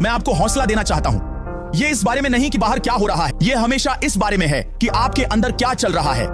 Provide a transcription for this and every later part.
मैं आपको हौसला देना चाहता हूं। ये इस बारे में नहीं कि बाहर क्या हो रहा है, ये हमेशा इस बारे में है कि आपके अंदर क्या चल रहा है।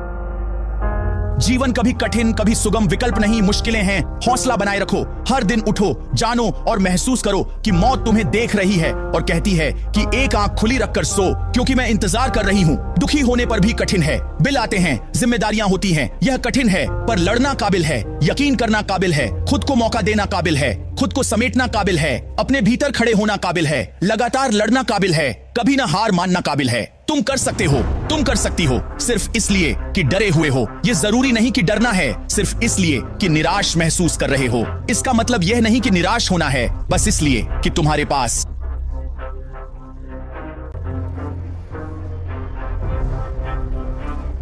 जीवन कभी कठिन कभी सुगम विकल्प नहीं, मुश्किलें हैं। हौसला बनाए रखो, हर दिन उठो, जानो और महसूस करो कि मौत तुम्हें देख रही है और कहती है कि एक आंख खुली रखकर सो, क्योंकि मैं इंतजार कर रही हूँ। दुखी होने पर भी कठिन है, बिल आते हैं, जिम्मेदारियां होती हैं, यह कठिन है पर लड़ना काबिल है, यकीन करना काबिल है, खुद को मौका देना काबिल है, खुद को समेटना काबिल है, अपने भीतर खड़े होना काबिल है, लगातार लड़ना काबिल है, कभी ना हार मानना काबिल है। तुम कर सकते हो, तुम कर सकती हो, सिर्फ इसलिए कि डरे हुए हो। ये जरूरी नहीं कि डरना है, सिर्फ इसलिए कि निराश महसूस कर रहे हो। इसका मतलब यह नहीं कि निराश होना है, बस इसलिए कि तुम्हारे पास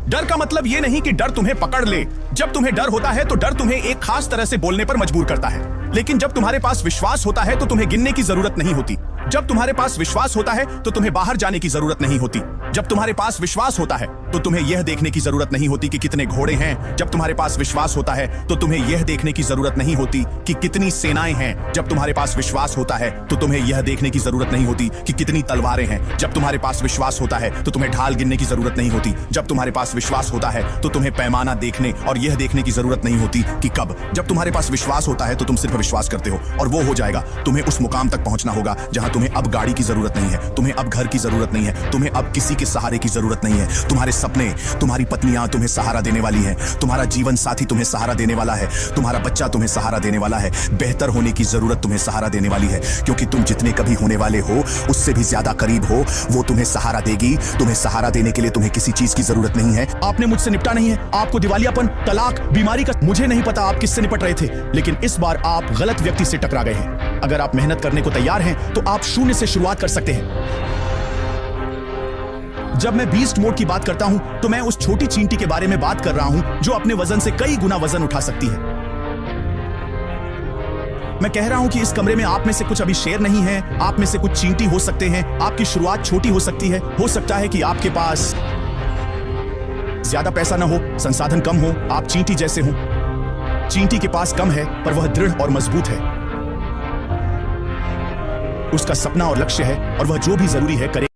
डर का मतलब यह नहीं कि डर तुम्हें पकड़ ले। जब तुम्हें डर होता है तो डर तुम्हें एक खास तरह से बोलने पर मजबूर करता है, लेकिन जब तुम्हारे पास विश्वास होता है तो तुम्हें गिनने की जरूरत नहीं होती। जब तुम्हारे पास विश्वास होता है तो तुम्हें बाहर जाने की जरूरत नहीं होती। जब तुम्हारे पास विश्वास होता है तो तुम्हें यह देखने की जरूरत नहीं होती कि कितने घोड़े हैं। जब तुम्हारे पास विश्वास होता है तो तुम्हें यह देखने की जरूरत नहीं होती कि कितनी सेनाएं हैं। जब तुम्हारे पास विश्वास होता है तो तुम्हें यह देखने की जरूरत नहीं होती कि कितनी तलवारें हैं। जब तुम्हारे पास विश्वास होता है तो तुम्हें ढाल गिनने की जरूरत नहीं होती। जब तुम्हारे पास विश्वास होता है तो तुम्हें पैमाना देखने और यह देखने की जरूरत नहीं होती कि कब। जब तुम्हारे पास विश्वास होता है तो तुम सिर्फ विश्वास करते हो और वो हो जाएगा। तुम्हें उस मुकाम तक पहुंचना होगा जहां तुम्हें अब गाड़ी की जरूरत नहीं है, तुम्हें अब घर की जरूरत नहीं है, तुम्हें अब किसी के सहारे की जरूरत नहीं है। तुम्हारे सपने, तुम्हारी पत्नियां तुम्हें सहारा देने वाली हैं, तुम्हारा जीवन साथी तुम्हें सहारा देने वाला है, तुम्हारा बच्चा तुम्हें सहारा देने वाला है, बेहतर होने की जरूरत तुम्हें सहारा देने वाली है, क्योंकि तुम जितने कभी होने वाले हो उससे भी ज्यादा करीब हो। वो तुम्हें सहारा देगी। तुम्हें सहारा देने के लिए तुम्हें किसी चीज की जरूरत नहीं है। आपने मुझसे निपटा नहीं है, आपको दिवालियापन, तलाक, बीमारी का मुझे नहीं पता आप किससे निपट रहे थे, लेकिन इस बार आप गलत व्यक्ति से टकरा गए हैं। अगर आप मेहनत करने को तैयार हैं तो आप शून्य से शुरुआत कर सकते हैं। जब मैं बीस्ट मोड की बात करता हूं तो मैं उस छोटी चींटी के बारे में बात कर रहा हूं जो अपने वजन से कई गुना वजन उठा सकती है। मैं कह रहा हूं कि इस कमरे में आप में से कुछ अभी शेर नहीं है, आप में से कुछ चींटी हो सकते हैं। आपकी शुरुआत छोटी हो सकती है। हो सकता है कि आपके पास ज्यादा पैसा ना हो, संसाधन कम हो, आप चींटी जैसे हो। चींटी के पास कम है पर वह दृढ़ और मजबूत है। उसका सपना और लक्ष्य है और वह जो भी जरूरी है करेगा।